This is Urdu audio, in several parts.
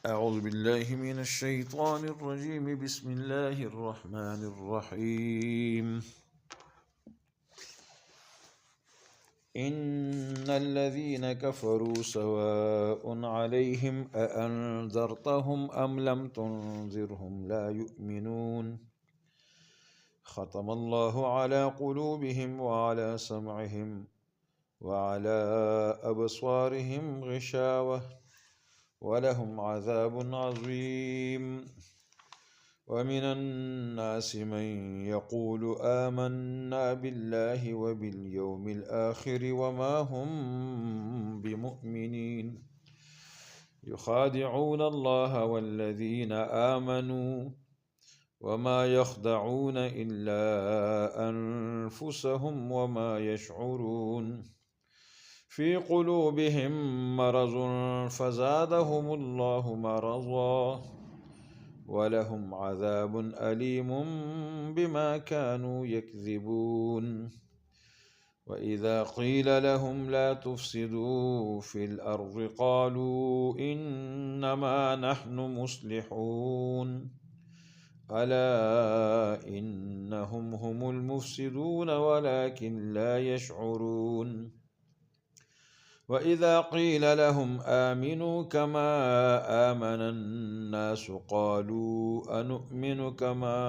أعوذ بالله من الشيطان الرجيم بسم الله الرحمن الرحيم إن الذين كفروا سواء عليهم أأنذرتهم أم لم تنذرهم لا يؤمنون ختم الله على قلوبهم وعلى سمعهم وعلى أبصارهم غشاوة ولهم عذاب عظيم ومن الناس من يقول آمنا بالله وباليوم الآخر وما هم بمؤمنين يخادعون الله والذين آمنوا وما يخدعون إلا أنفسهم وما يشعرون في قلوبهم مرض فزادهم الله مرضا ولهم عذاب أليم بما كانوا يكذبون وإذا قيل لهم لا تفسدوا في الأرض قالوا إنما نحن مصلحون ألا إنهم هم المفسدون ولكن لا يشعرون وإذا قيل لهم آمنوا كما آمن الناس قالوا أنؤمن كما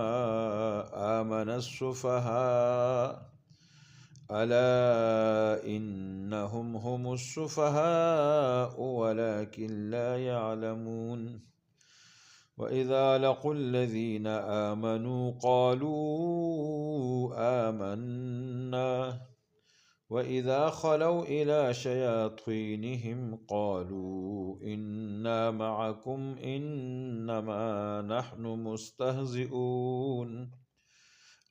آمن السفهاء ألا إنهم هم السفهاء ولكن لا يعلمون وإذا لقوا الذين آمنوا قالوا آمنا وإذا خلوا إلى شياطينهم قالوا إنا معكم إنما نحن مستهزئون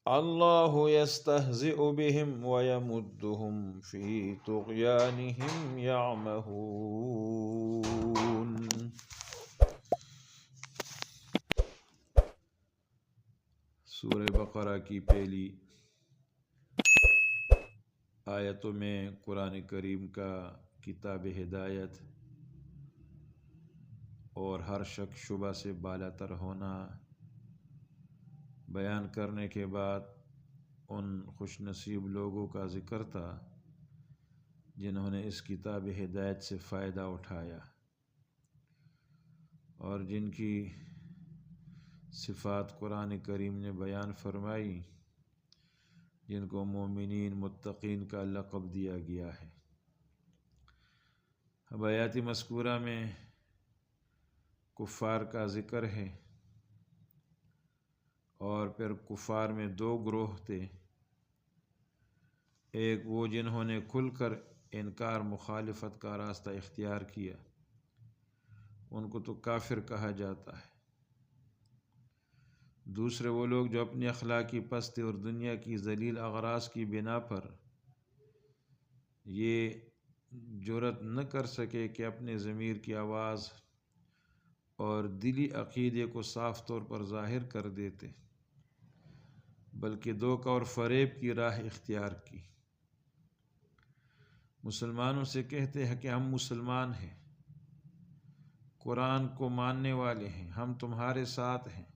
الله يستهزئ بهم ويمدهم في طغيانهم يعمهون۔ سورہ بقرہ کی پہلی آیتوں میں قرآن کریم کا کتاب ہدایت اور ہر شک شبہ سے بالا تر ہونا بیان کرنے کے بعد ان خوش نصیب لوگوں کا ذکر تھا جنہوں نے اس کتاب ہدایت سے فائدہ اٹھایا اور جن کی صفات قرآن کریم نے بیان فرمائی، جن کو مومنین متقین کا لقب دیا گیا ہے۔ اب آیات مذکورہ میں کفار کا ذکر ہے، اور پھر کفار میں دو گروہ تھے، ایک وہ جنہوں نے کھل کر انکار مخالفت کا راستہ اختیار کیا، ان کو تو کافر کہا جاتا ہے۔ دوسرے وہ لوگ جو اپنی اخلاقی پستی اور دنیا کی ذلیل اغراض کی بنا پر یہ جرأت نہ کر سکے کہ اپنے ضمیر کی آواز اور دلی عقیدے کو صاف طور پر ظاہر کر دیتے، بلکہ دھوکہ اور فریب کی راہ اختیار کی۔ مسلمانوں سے کہتے ہیں کہ ہم مسلمان ہیں، قرآن کو ماننے والے ہیں، ہم تمہارے ساتھ ہیں،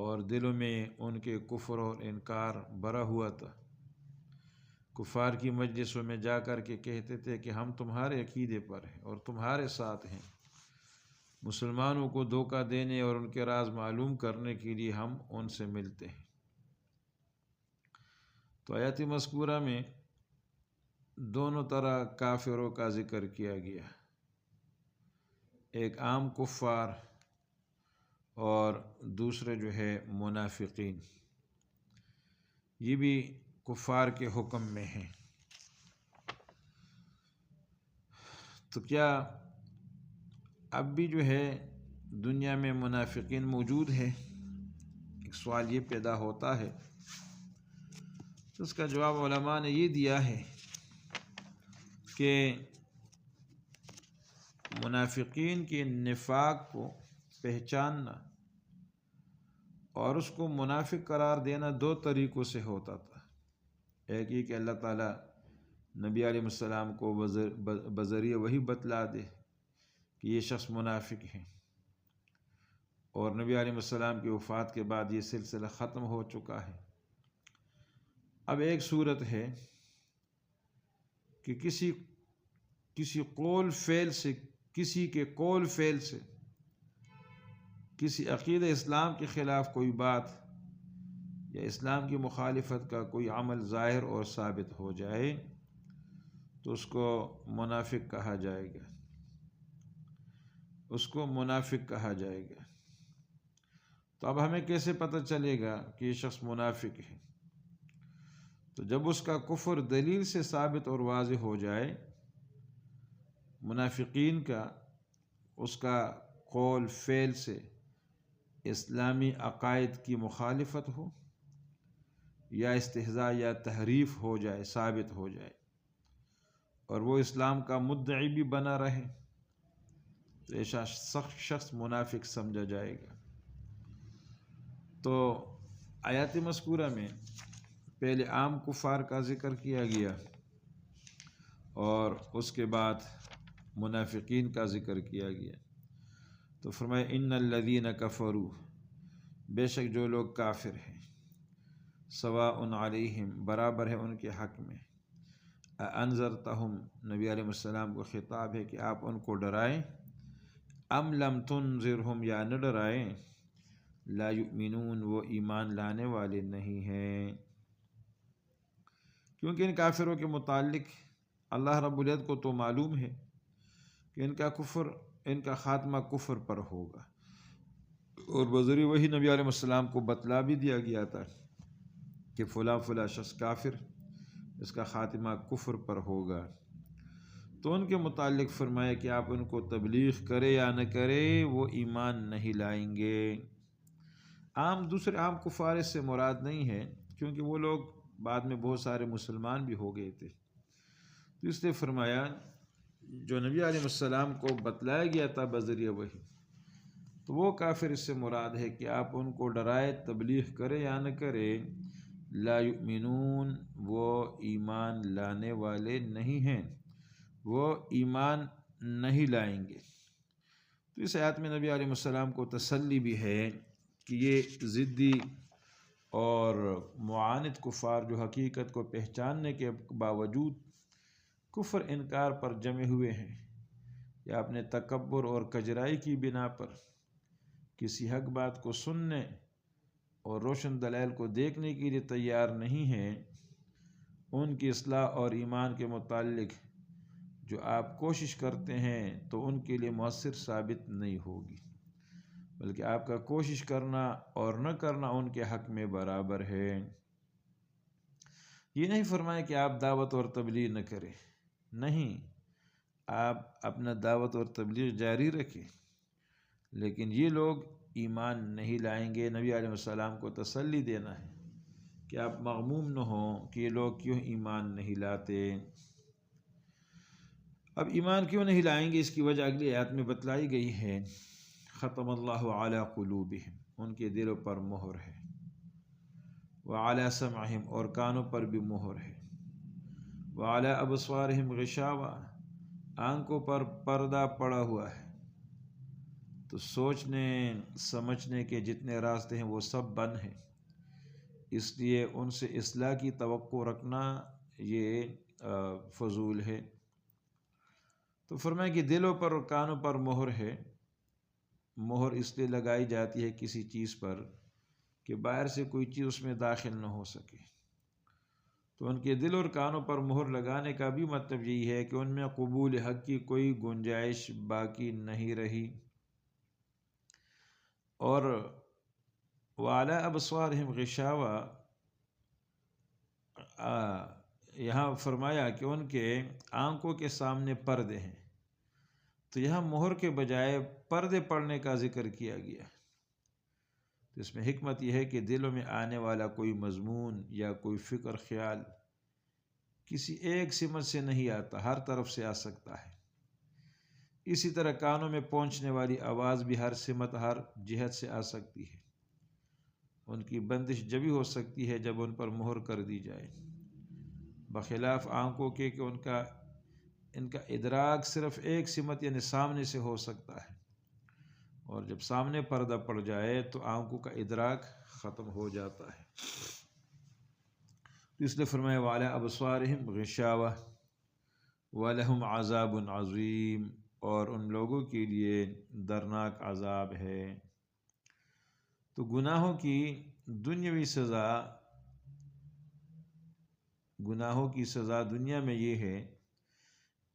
اور دلوں میں ان کے کفر اور انکار بھرا ہوا تھا۔ کفار کی مجلسوں میں جا کر کے کہتے تھے کہ ہم تمہارے عقیدے پر ہیں اور تمہارے ساتھ ہیں۔ مسلمانوں کو دھوکہ دینے اور ان کے راز معلوم کرنے کے لیے ہم ان سے ملتے ہیں۔ تو آیات مذکورہ میں دونوں طرح کافروں کا ذکر کیا گیا، ایک عام کفار اور دوسرے جو ہے منافقین، یہ بھی کفار کے حکم میں ہیں۔ تو کیا اب بھی جو ہے دنیا میں منافقین موجود ہے؟ ایک سوال یہ پیدا ہوتا ہے، تو اس کا جواب علماء نے یہ دیا ہے کہ منافقین کے نفاق کو پہچاننا اور اس کو منافق قرار دینا دو طریقوں سے ہوتا تھا۔ ایک یہ کہ اللہ تعالیٰ نبی علیہ السلام کو بذریعہ وحی بتلا دے کہ کہ یہ شخص منافق ہے، اور نبی علیہ السلام کی وفات کے بعد یہ سلسلہ ختم ہو چکا ہے۔ اب ایک صورت ہے کہ کسی قول فعل سے، کسی کے قول فعل سے کسی عقیدہ اسلام کے خلاف کوئی بات یا اسلام کی مخالفت کا کوئی عمل ظاہر اور ثابت ہو جائے تو اس کو منافق کہا جائے گا، اس کو منافق کہا جائے گا۔ تو اب ہمیں کیسے پتہ چلے گا کہ یہ شخص منافق ہے؟ تو جب اس کا کفر دلیل سے ثابت اور واضح ہو جائے، منافقین کا اس کا قول فعل سے اسلامی عقائد کی مخالفت ہو یا استہزاء یا تحریف ہو جائے، ثابت ہو جائے، اور وہ اسلام کا مدعی بھی بنا رہے، تو ایسا شخص منافق سمجھا جائے گا۔ تو آیات مذکورہ میں پہلے عام کفار کا ذکر کیا گیا اور اس کے بعد منافقین کا ذکر کیا گیا۔ تو فرمایا ان الذین کفروا، بے شک جو لوگ کافر ہیں، سواء علیہم، برابر ہے ان کے حق میں، انذرتہم، نبی علیہ السلام کو خطاب ہے کہ آپ ان کو ڈرائیں، ام لم تنذرہم، یا نہ ڈرائیں، لا یؤمنون، وہ ایمان لانے والے نہیں ہیں۔ کیونکہ ان کافروں کے متعلق اللہ رب العزت کو تو معلوم ہے کہ ان کا خاتمہ کفر پر ہوگا، اور بذریعہ وہی نبی علیہ السلام کو بتلا بھی دیا گیا تھا کہ فلاں فلاں شخص کافر، اس کا خاتمہ کفر پر ہوگا۔ تو ان کے متعلق فرمایا کہ آپ ان کو تبلیغ کرے یا نہ کرے، وہ ایمان نہیں لائیں گے۔ دوسرے عام کفار اس سے مراد نہیں ہے، کیونکہ وہ لوگ بعد میں بہت سارے مسلمان بھی ہو گئے تھے، تو اس لیے فرمایا جو نبی علیہ السلام کو بتلایا گیا تھا بذریعہ وحی، تو وہ کافر اس سے مراد ہے کہ آپ ان کو ڈرائے، تبلیغ کرے یا نہ کرے، لا یؤمنون، وہ ایمان لانے والے نہیں ہیں، وہ ایمان نہیں لائیں گے۔ تو اس آیات میں نبی علیہ السلام کو تسلی بھی ہے کہ یہ ضدی اور معاند کفار جو حقیقت کو پہچاننے کے باوجود کفر انکار پر جمے ہوئے ہیں، یا اپنے تکبر اور کجرائی کی بنا پر کسی حق بات کو سننے اور روشن دلائل کو دیکھنے کے لیے تیار نہیں ہیں، ان کی اصلاح اور ایمان کے متعلق جو آپ کوشش کرتے ہیں تو ان کے لیے مؤثر ثابت نہیں ہوگی، بلکہ آپ کا کوشش کرنا اور نہ کرنا ان کے حق میں برابر ہے۔ یہ نہیں فرمایا کہ آپ دعوت اور تبلیغ نہ کریں، نہیں، آپ اپنا دعوت اور تبلیغ جاری رکھیں، لیکن یہ لوگ ایمان نہیں لائیں گے۔ نبی علیہ السلام کو تسلی دینا ہے کہ آپ مغموم نہ ہوں کہ یہ لوگ کیوں ایمان نہیں لاتے۔ اب ایمان کیوں نہیں لائیں گے، اس کی وجہ اگلی آیات میں بتلائی گئی ہے۔ ختم اللہ علی قلوبہم، ان کے دلوں پر مہر ہے، وعلی سمعہم، اور کانوں پر بھی مہر ہے، وعلی ابصارہم غشاوہ، آنکھوں پر پردہ پڑا ہوا ہے، تو سوچنے سمجھنے کے جتنے راستے ہیں وہ سب بند ہیں، اس لیے ان سے اصلاح کی توقع رکھنا یہ فضول ہے۔ تو فرمایا کہ دلوں پر اور کانوں پر مہر ہے۔ مہر اس لیے لگائی جاتی ہے کسی چیز پر کہ باہر سے کوئی چیز اس میں داخل نہ ہو سکے، تو ان کے دل اور کانوں پر مہر لگانے کا بھی مطلب یہی ہے کہ ان میں قبول حق کی کوئی گنجائش باقی نہیں رہی۔ اور وعلی ابصارہم غشاوہ، یہاں فرمایا کہ ان کے آنکھوں کے سامنے پردے ہیں، تو یہاں مہر کے بجائے پردے پڑنے کا ذکر کیا گیا۔ تو اس میں حکمت یہ ہے کہ دلوں میں آنے والا کوئی مضمون یا کوئی فکر خیال کسی ایک سمت سے نہیں آتا، ہر طرف سے آ سکتا ہے۔ اسی طرح کانوں میں پہنچنے والی آواز بھی ہر سمت، ہر جہت سے آ سکتی ہے۔ ان کی بندش جبھی ہو سکتی ہے جب ان پر مہر کر دی جائے، بخلاف آنکھوں کے کہ ان کا ان کا ادراک صرف ایک سمت یعنی سامنے سے ہو سکتا ہے، اور جب سامنے پردہ پڑ جائے تو آنکھوں کا ادراک ختم ہو جاتا ہے۔ تو اس لیے فرمایا وعلی ابصارہم غشاوہ ولہم عذاب عظیم، اور ان لوگوں کے لیے درناک عذاب ہے۔ تو گناہوں کی دنیاوی سزا، گناہوں کی سزا دنیا میں یہ ہے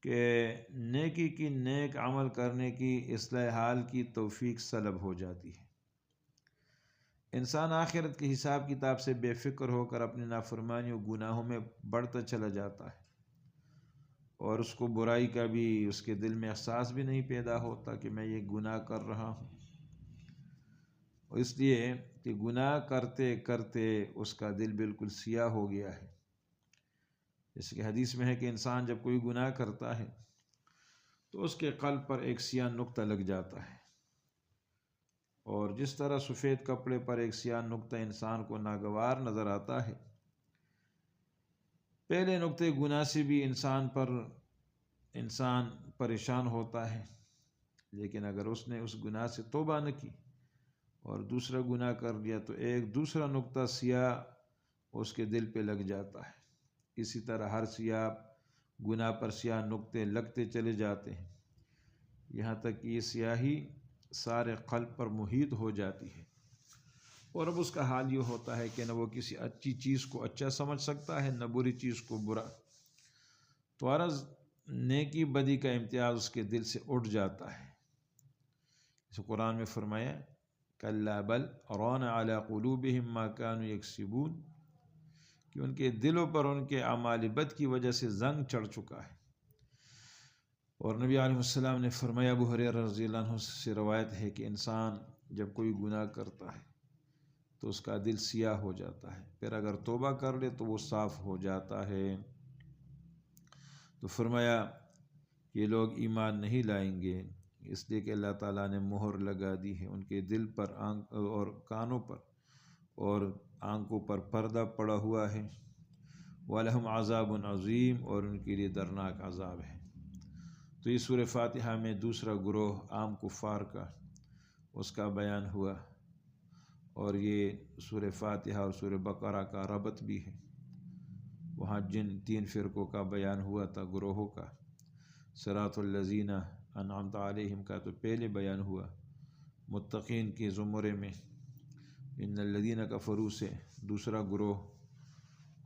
کہ نیکی کی نیک عمل کرنے کی، اصلاح حال کی توفیق سلب ہو جاتی ہے۔ انسان آخرت کے حساب کتاب سے بے فکر ہو کر اپنی نافرمانی و گناہوں میں بڑھتا چلا جاتا ہے، اور اس کو برائی کا بھی اس کے دل میں احساس بھی نہیں پیدا ہوتا کہ میں یہ گناہ کر رہا ہوں، اور اس لیے کہ گناہ کرتے کرتے اس کا دل بالکل سیاہ ہو گیا ہے۔ جیسے کہ حدیث میں ہے کہ انسان جب کوئی گناہ کرتا ہے تو اس کے قلب پر ایک سیاہ نقطہ لگ جاتا ہے، اور جس طرح سفید کپڑے پر ایک سیاہ نقطہ انسان کو ناگوار نظر آتا ہے، پہلے نقطے گناہ سے بھی انسان پریشان ہوتا ہے، لیکن اگر اس نے اس گناہ سے توبہ نہ کی اور دوسرا گناہ کر لیا تو ایک دوسرا نقطہ سیاہ اس کے دل پہ لگ جاتا ہے۔ اسی طرح ہر سیاہ گناہ پر سیاہ نقطے لگتے چلے جاتے ہیں، یہاں تک کہ یہ سیاہی سارے قلب پر محیط ہو جاتی ہے، اور اب اس کا حال یہ ہوتا ہے کہ نہ وہ کسی اچھی چیز کو اچھا سمجھ سکتا ہے، نہ بری چیز کو برا۔ تو عرض نیکی بدی کا امتیاز اس کے دل سے اٹھ جاتا ہے۔ اس قرآن میں فرمایا کلا بل ران علی قلوبہم ما کانوا یکسبون، کہ ان کے دلوں پر ان کے اعمال بد کی وجہ سے زنگ چڑھ چکا ہے۔ اور نبی علیہ السلام نے فرمایا، ابو ہریرہ رضی اللہ عنہ سے روایت ہے کہ انسان جب کوئی گناہ کرتا ہے تو اس کا دل سیاہ ہو جاتا ہے، پھر اگر توبہ کر لے تو وہ صاف ہو جاتا ہے۔ تو فرمایا یہ لوگ ایمان نہیں لائیں گے اس لیے کہ اللہ تعالیٰ نے مہر لگا دی ہے ان کے دل پر اور کانوں پر اور آنکھوں پر پردہ پڑا ہوا ہے۔ وَلَهُمْ عَذَابٌ عَظِيمٌ، اور ان کے لیے درناک عذاب ہے۔ تو یہ سورہ فاتحہ میں دوسرا گروہ عام کفار کا، اس کا بیان ہوا، اور یہ سورہ فاتحہ اور سورہ بقرہ کا ربط بھی ہے۔ وہاں جن 3 فرقوں کا بیان ہوا تھا گروہوں کا، صراط الذین انعمت علیہم کا تو پہلے بیان ہوا، متقین کے زمرے میں ان الذین کفروا سے دوسرا گروہ،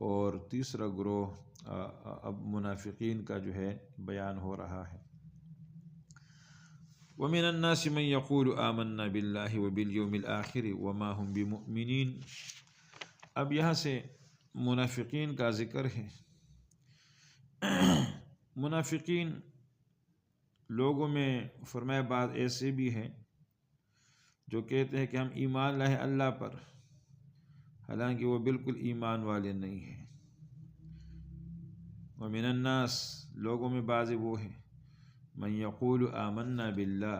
اور تیسرا گروہ اب منافقین کا جو ہے بیان ہو رہا ہے۔ وَمِنَ النَّاسِ مَن يَقُولُ آمَنَّا بِاللَّهِ وَبِالْيَوْمِ الْآخِرِ وَمَا هُمْ بِمُؤْمِنِينَ۔ اب یہاں سے منافقین کا ذکر ہے۔ منافقین لوگوں میں فرمایا بعض ایسے بھی ہیں جو کہتے ہیں کہ ہم ایمان لائے اللہ پر، حالانکہ وہ بالکل ایمان والے نہیں ہیں۔ وَمِنَ النَّاسِ لوگوں میں بعض وہ ہیں من یقول آمنا باللہ،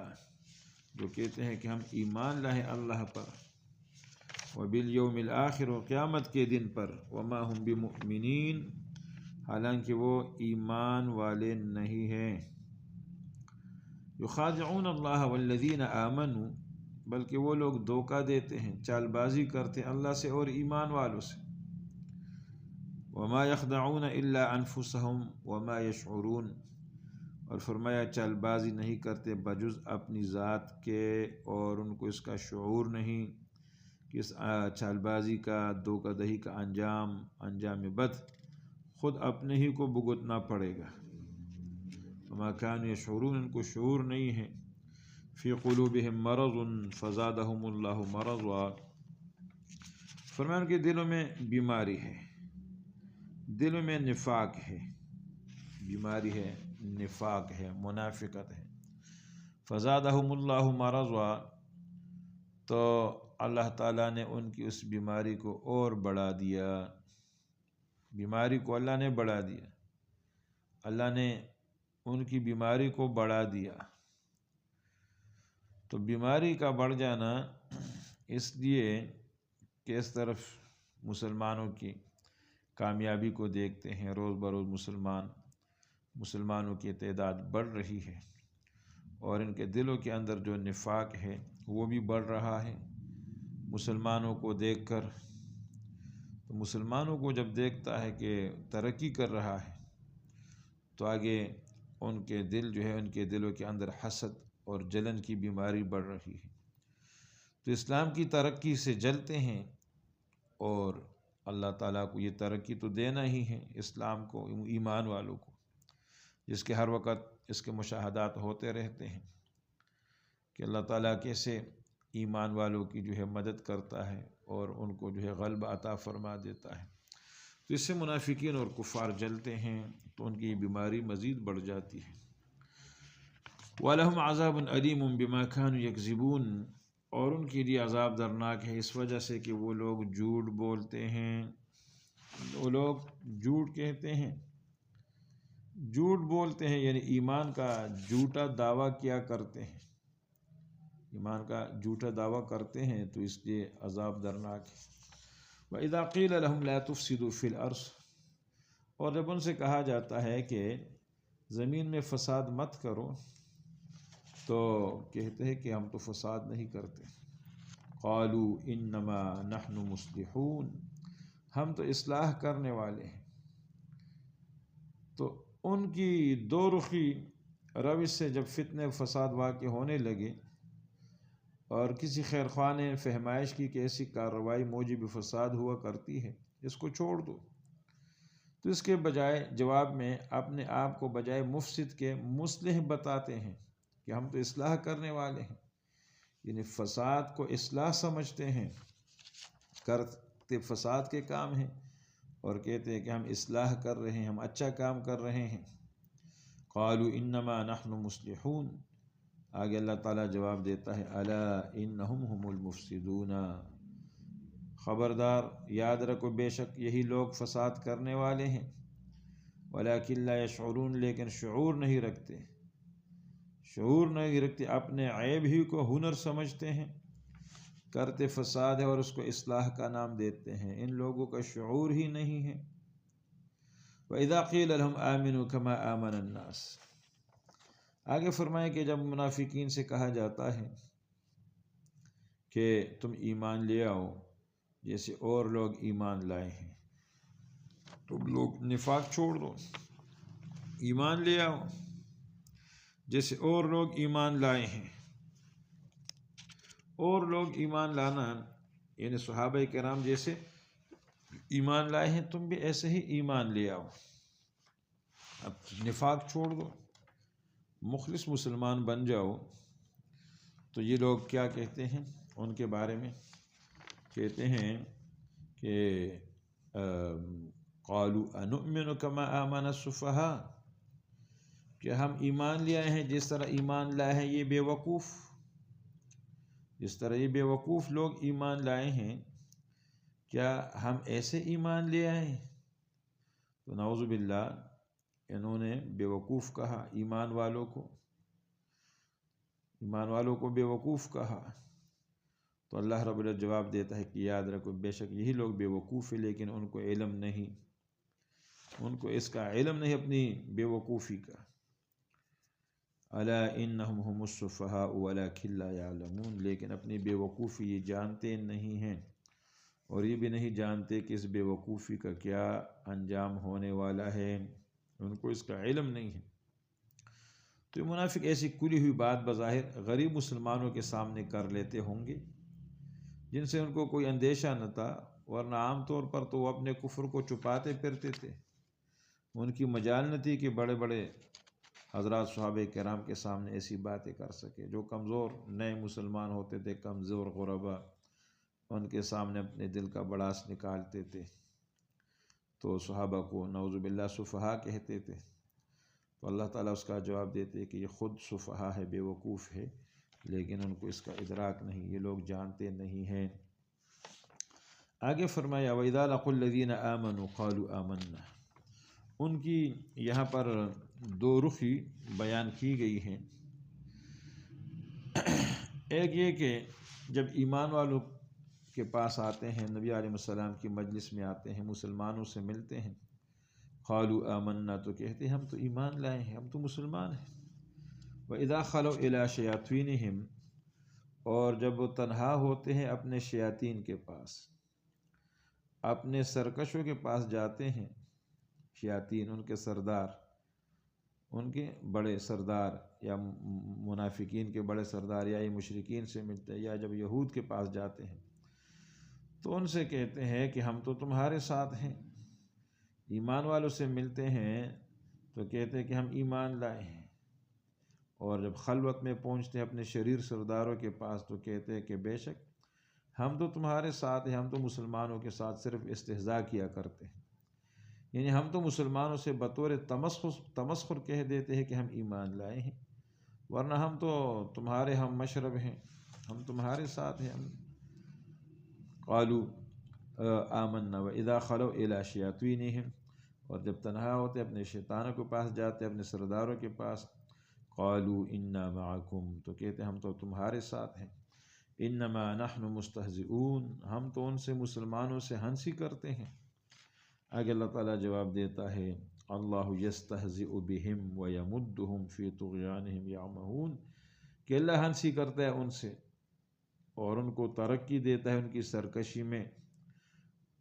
جو کہتے ہیں کہ ہم ایمان لائے اللہ پر، وبالیوم الآخر، و قیامت کے دن پر، وما ہم بمؤمنین، حالانکہ وہ ایمان والے نہیں ہیں۔ یخادعون اللہ والذین آمنوا، بلکہ وہ لوگ دھوکہ دیتے ہیں، چال بازی کرتے ہیں اللہ سے اور ایمان والوں سے۔ وما یخدعون الا انفسهم وما یشعرون، اور فرمایا چال بازی نہیں کرتے بجز اپنی ذات کے، اور ان کو اس کا شعور نہیں کہ اس چال بازی کا، دھوکہ دہی کا انجام بد خود اپنے ہی کو بھگتنا پڑے گا۔ وما كانوا یشعرون، ان کو شعور نہیں ہے۔ فی قلوبہم مرض فزادہم اللہ مرضا، فرمایا ان کے دلوں میں بیماری ہے، دلوں میں نفاق ہے، بیماری ہے، نفاق ہے، منافقت ہے۔ فزادہم اللہ مرضا، تو اللہ تعالیٰ نے ان کی اس بیماری کو اور بڑھا دیا، بیماری کو اللہ نے بڑھا دیا، اللہ نے ان کی بیماری کو بڑھا دیا۔ تو بیماری کا بڑھ جانا اس لیے کہ اس طرف مسلمانوں کی کامیابی کو دیکھتے ہیں، روز بروز مسلمان مسلمانوں کی تعداد بڑھ رہی ہے اور ان کے دلوں کے اندر جو نفاق ہے وہ بھی بڑھ رہا ہے مسلمانوں کو دیکھ کر۔ تو مسلمانوں کو جب دیکھتا ہے کہ ترقی کر رہا ہے تو آگے ان کے دل جو ہے، ان کے دلوں کے اندر حسد اور جلن کی بیماری بڑھ رہی ہے، تو اسلام کی ترقی سے جلتے ہیں، اور اللہ تعالیٰ کو یہ ترقی تو دینا ہی ہے اسلام کو، ایمان والوں کو، جس کے ہر وقت اس کے مشاہدات ہوتے رہتے ہیں کہ اللہ تعالیٰ کیسے ایمان والوں کی جو ہے مدد کرتا ہے اور ان کو جو ہے غلبہ عطا فرما دیتا ہے۔ تو اس سے منافقین اور کفار جلتے ہیں تو ان کی بیماری مزید بڑھ جاتی ہے۔ وَلَهُمْ عَذَابٌ عَلِيمٌ بِمَا كَانُوا يَكْذِبُونَ، اور ان کے لیے عذاب درناک ہے اس وجہ سے کہ وہ لوگ جھوٹ بولتے ہیں، وہ لوگ جھوٹ کہتے ہیں، جھوٹ بولتے ہیں، یعنی ایمان کا جھوٹا دعویٰ کیا کرتے ہیں، ایمان کا جھوٹا دعویٰ کرتے ہیں، تو اس لیے عذاب درناک ہے۔ وَإِذَا قِيلَ لَهُمْ لَا تُفْسِدُوا فِي الْأَرْضِ، اور جب ان سے کہا جاتا ہے کہ زمین میں فساد مت کرو تو کہتے ہیں کہ ہم تو فساد نہیں کرتے۔ قَالُوا إِنَّمَا نَحْنُ مُصْلِحُونَ، ہم تو اصلاح کرنے والے ہیں۔ تو ان کی دو رخی روش سے جب فتنے فساد واقع ہونے لگے اور کسی خیر خواہ نے فہمائش کی کہ ایسی کارروائی موجب فساد ہوا کرتی ہے، اس کو چھوڑ دو، تو اس کے بجائے جواب میں اپنے آپ کو بجائے مفسد کے مصلح بتاتے ہیں کہ ہم تو اصلاح کرنے والے ہیں، یعنی فساد کو اصلاح سمجھتے ہیں، کرتے فساد کے کام ہیں اور کہتے ہیں کہ ہم اصلاح کر رہے ہیں، ہم اچھا کام کر رہے ہیں۔ قالوا انما نحن مصلحون، آگے اللہ تعالیٰ جواب دیتا ہے الا انہم هم المفسدون، خبردار یاد رکھو بے شک یہی لوگ فساد کرنے والے ہیں، ولکن لا یشعرون، لیکن شعور نہیں رکھتے، شعور نہیں رکھتے، اپنے عیب ہی کو ہنر سمجھتے ہیں، کرتے فساد ہے اور اس کو اصلاح کا نام دیتے ہیں، ان لوگوں کا شعور ہی نہیں ہے۔ وَإِذَا قِيلَ لَهُمْ آمِنُوا كَمَا آمَنَ النَّاسِ، آگے فرمائے کہ جب منافقین سے کہا جاتا ہے کہ تم ایمان لے آؤ جیسے اور لوگ ایمان لائے ہیں، تم لوگ نفاق چھوڑ دو، ایمان لے آؤ جیسے اور لوگ ایمان لائے ہیں۔ اور لوگ ایمان لانا یعنی صحابہ کرام جیسے ایمان لائے ہیں، تم بھی ایسے ہی ایمان لے آؤ، اب نفاق چھوڑ دو، مخلص مسلمان بن جاؤ۔ تو یہ لوگ کیا کہتے ہیں ان کے بارے میں؟ کہتے ہیں کہ قالوا انؤمن كما آمن السفهاء، کہ ہم ایمان لے آئے ہیں جس طرح ایمان لائے ہیں یہ بے وقوف، جس طرح یہ بے وقوف لوگ ایمان لائے ہیں، کیا ہم ایسے ایمان لے آئے ہیں؟ تو نعوذ باللہ انہوں نے بے وقوف کہا، ایمان والوں کو بے وقوف کہا۔ تو اللہ رب العزت جواب دیتا ہے کہ یاد رکھو بے شک یہی لوگ بے وقوف ہیں، لیکن ان کو علم نہیں، ان کو اس کا علم نہیں اپنی بے وقوفی کا۔ الا انہم هم السفہاء ولکن لا یعلمون، لیکن اپنی بے وقوفی یہ جانتے نہیں ہیں، اور یہ بھی نہیں جانتے کہ اس بے وقوفی کا کیا انجام ہونے والا ہے، ان کو اس کا علم نہیں ہے۔ تو یہ منافق ایسی کھلی ہوئی بات بظاہر غریب مسلمانوں کے سامنے کر لیتے ہوں گے جن سے ان کو کوئی اندیشہ نہ تھا، ورنہ عام طور پر تو وہ اپنے کفر کو چھپاتے پھرتے تھے، ان کی مجال نہ تھی کہ بڑے بڑے حضرات صحابہ کرام کے سامنے ایسی باتیں کر سکے۔ جو کمزور نئے مسلمان ہوتے تھے، کمزور غربا، ان کے سامنے اپنے دل کا بڑاس نکالتے تھے، تو صحابہ کو نعوذ باللہ سفہا کہتے تھے۔ تو اللہ تعالیٰ اس کا جواب دیتے ہیں کہ یہ خود سفہا ہے، بے وقوف ہے، لیکن ان کو اس کا ادراک نہیں، یہ لوگ جانتے نہیں ہیں۔ آگے فرمایا وَإِذَا لَقُوا الَّذِينَ آمَنُوا قَالُوا آمَنَّا، ان کی یہاں پر دو رخی بیان کی گئی ہیں۔ ایک یہ کہ جب ایمان والوں کے پاس آتے ہیں، نبی علیہ السلام کی مجلس میں آتے ہیں، مسلمانوں سے ملتے ہیں، قالوا آمنا تو کہتے ہم تو ایمان لائے ہیں، ہم تو مسلمان ہیں۔ وَإِذَا خَلَوْا إِلَىٰ شَيَاطِينِهِمْ اور جب وہ تنہا ہوتے ہیں اپنے شیاطین کے پاس، اپنے سرکشوں کے پاس جاتے ہیں، شیاطین ان کے سردار، ان کے بڑے سردار، یا منافقین کے بڑے سردار، یا یہ مشرکین سے ملتے ہیں، یا جب یہود کے پاس جاتے ہیں تو ان سے کہتے ہیں کہ ہم تو تمہارے ساتھ ہیں۔ ایمان والوں سے ملتے ہیں تو کہتے ہیں کہ ہم ایمان لائے ہیں، اور جب خلوت میں پہنچتے ہیں اپنے شریر سرداروں کے پاس تو کہتے ہیں کہ بے شک ہم تو تمہارے ساتھ ہیں، ہم تو مسلمانوں کے ساتھ صرف استہزاء کیا کرتے ہیں، یعنی ہم تو مسلمانوں سے بطور تمسخر کہہ دیتے ہیں کہ ہم ایمان لائے ہیں، ورنہ ہم تو تمہارے ہم مشرب ہیں، ہم تمہارے ساتھ ہیں۔ قالوا آمنا وإذا خلوا إلى شياطينهم اور جب تنہا ہوتے اپنے شیطانوں کے پاس جاتے، اپنے سرداروں کے پاس، قالوا انا معکم تو کہتے ہم تو تمہارے ساتھ ہیں، انما نحن مستہزئون ہم تو ان سے مسلمانوں سے ہنسی کرتے ہیں۔ آگے اللہ تعالیٰ جواب دیتا ہے اللہ یستہزئ بہم ویمدہم فی طغیانہم یعمہون کہ اللہ ہنسی کرتا ہے ان سے اور ان کو ترقی دیتا ہے ان کی سرکشی میں،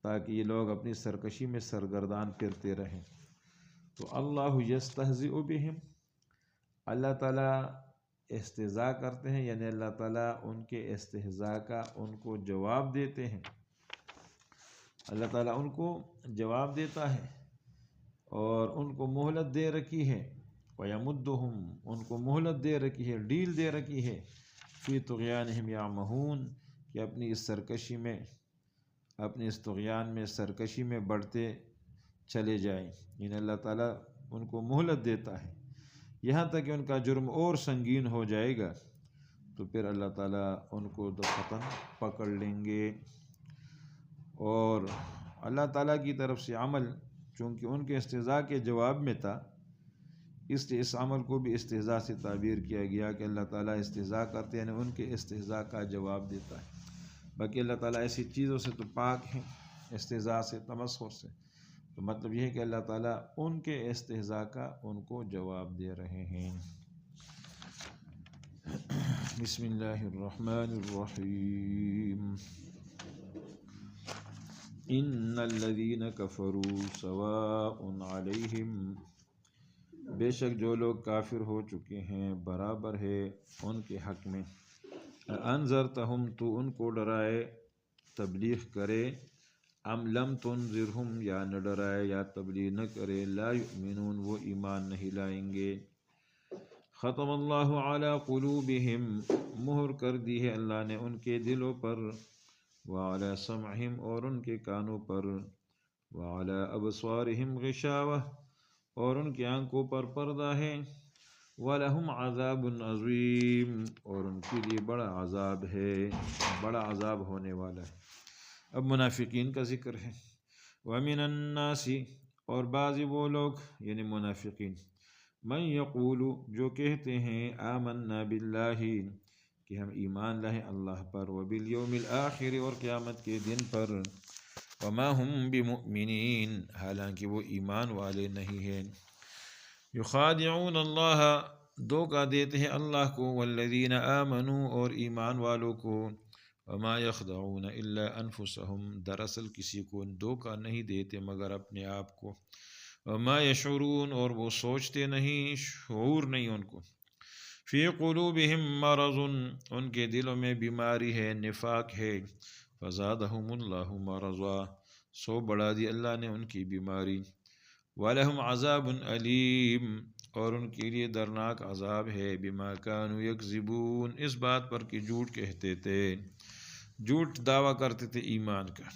تاکہ یہ لوگ اپنی سرکشی میں سرگردان پھرتے رہیں۔ تو اللہ یستہزئ بہم، اللہ تعالیٰ استہزاء کرتے ہیں، یعنی اللہ تعالیٰ ان کے استہزاء کا ان کو جواب دیتے ہیں، اللہ تعالیٰ ان کو جواب دیتا ہے اور ان کو مہلت دے رکھی ہے، وَيَمُدُّهُمْ ان کو مہلت دے رکھی ہے، ڈیل دے رکھی ہے، فی طغیانہم یعمہون کہ اپنی اس سرکشی میں، اپنے اس طغیان میں، سرکشی میں بڑھتے چلے جائیں، یعنی اللہ تعالیٰ ان کو مہلت دیتا ہے یہاں تک کہ ان کا جرم اور سنگین ہو جائے گا، تو پھر اللہ تعالیٰ ان کو دفعتاً پکڑ لیں گے۔ اور اللہ تعالیٰ کی طرف سے عمل چونکہ ان کے استہزاء کے جواب میں تھا، اس لیے اس عمل کو بھی استہزاء سے تعبیر کیا گیا کہ اللہ تعالیٰ استہزاء کرتے ہیں، یعنی ان کے استہزاء کا جواب دیتا ہے۔ باقی اللہ تعالیٰ ایسی چیزوں سے تو پاک ہیں، استہزاء سے، تمسخر سے، تو مطلب یہ ہے کہ اللہ تعالیٰ ان کے استہزاء کا ان کو جواب دے رہے ہیں۔ بسم اللہ الرحمن الرحیم ان الذین کفروا سواء علیہم بے شک جو لوگ کافر ہو چکے ہیں برابر ہے ان کے حق میں، انذرتہم تو ان کو ڈرائے، تبلیغ کرے، ام لم تنذرہم یا نہ ڈرائے یا تبلیغ نہ کرے، لا یؤمنون وہ ایمان نہیں لائیں گے۔ ختم اللہ علی قلوبہم مہر کر دی ہے اللہ نے ان کے دلوں پر، وعلی سمعہم اور ان کے کانوں پر، وعلی ابصارہم غشاوہ اور ان کی آنکھوں پر پردہ ہے، وَلَهُمْ عَذَابٌ عَظِيمٌ اور ان کے لیے بڑا عذاب ہے، بڑا عذاب ہونے والا ہے۔ اب منافقین کا ذکر ہے۔ وَمِنَ النَّاسِ اور بعض وہ لوگ یعنی منافقین، مَن یقول جو کہتے ہیں آمنا باللہ کہ ہم ایمان لائے اللہ پر، وبالیوم الآخر اور قیامت کے دن پر، وما ہم بمؤمنین حالانکہ وہ ایمان والے نہیں ہیں، یخادعون اللہ دھوکہ دیتے ہیں اللہ کو، والذین آمنوا اور ایمان والوں کو، وما یخدعون الا انفسہم دراصل کسی کو دھوکہ نہیں دیتے مگر اپنے آپ کو، وما یشعرون اور وہ سوچتے نہیں، شعور نہیں ان کو، فی قلوبہم مرض ان کے دلوں میں بیماری ہے، نفاق ہے، فزادہم اللہ مرضا سو بڑھا دی اللہ نے ان کی بیماری، وَلَهُمْ عَذَابٌ علیم اور ان کے لیے درناک عذاب ہے، بما کانوا یکذبون اس بات پر کہ جھوٹ کہتے تھے، جھوٹ دعویٰ کرتے تھے ایمان کا۔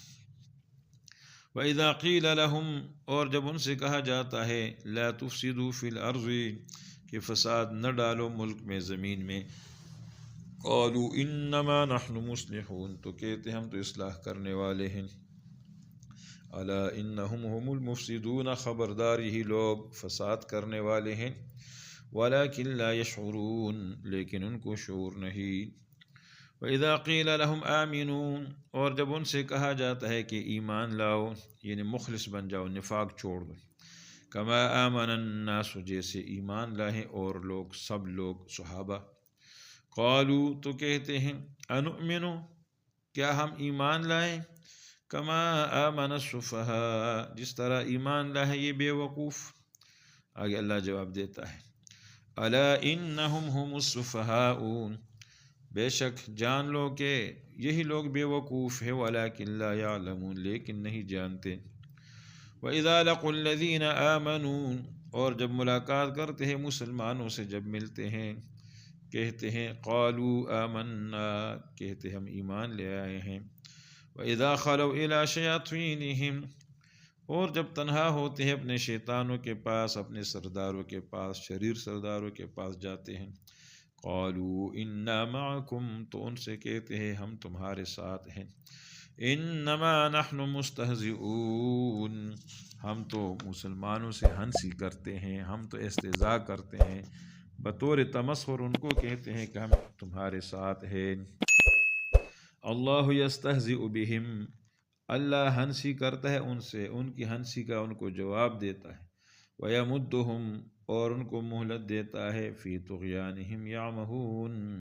وَإِذَا قِيلَ لَهُمْ اور جب ان سے کہا جاتا ہے لا تفسدوا فی الارض کہ فساد نہ ڈالو ملک میں، زمین میں، قالوا انما نحن مصلحون تو کہتے ہم تو اصلاح کرنے والے ہیں، الا انہم هم المفسدون خبردار یہی لوگ فساد کرنے والے ہیں، ولکن لا یشعرون لیکن ان کو شعور نہیں۔ وَإِذَا قِيلَ لَهُمْ آمِنُوا اور جب ان سے کہا جاتا ہے کہ ایمان لاؤ یعنی مخلص بن جاؤ، نفاق چھوڑ دو، کما آمن الناس جیسے ایمان لائے اور لوگ سب لوگ صحابہ۔ قالو تو کہتے ہیں انؤمن کیا ہم ایمان لائیں، کما آمن السفہاء جس طرح ایمان لائے یہ بے وقوف۔ آگے اللہ جواب دیتا ہے الا انہم هم السفہاء بے شک جان لو کہ یہی لوگ بے وقوف ہے، ولکن لا یعلمون لیکن نہیں جانتے۔ وَإِذَا لَقُوا الَّذِينَ آمَنُوا اور جب ملاقات کرتے ہیں مسلمانوں سے، جب ملتے ہیں کہتے ہیں قالوا آمنا کہتے ہم ایمان لے آئے ہیں۔ وَإِذَا خَلَوْا إِلَى شَيَاطِينِهِمْ اور جب تنہا ہوتے ہیں اپنے شیطانوں کے پاس، اپنے سرداروں کے پاس، شریر سرداروں کے پاس جاتے ہیں، قالوا انا معکم تو ان سے کہتے ہیں ہم تمہارے ساتھ ہیں، انما نحن مستہزئون ہم تو مسلمانوں سے ہنسی کرتے ہیں، ہم تو استہزاء کرتے ہیں، بطور تمسخر ان کو کہتے ہیں کہ ہم تمہارے ساتھ ہیں۔ اللہ یستہزئ بہم اللہ ہنسی کرتا ہے ان سے، ان کی ہنسی کا ان کو جواب دیتا ہے، ویمدہم اور ان کو مہلت دیتا ہے، فی طغیانہم یعمہون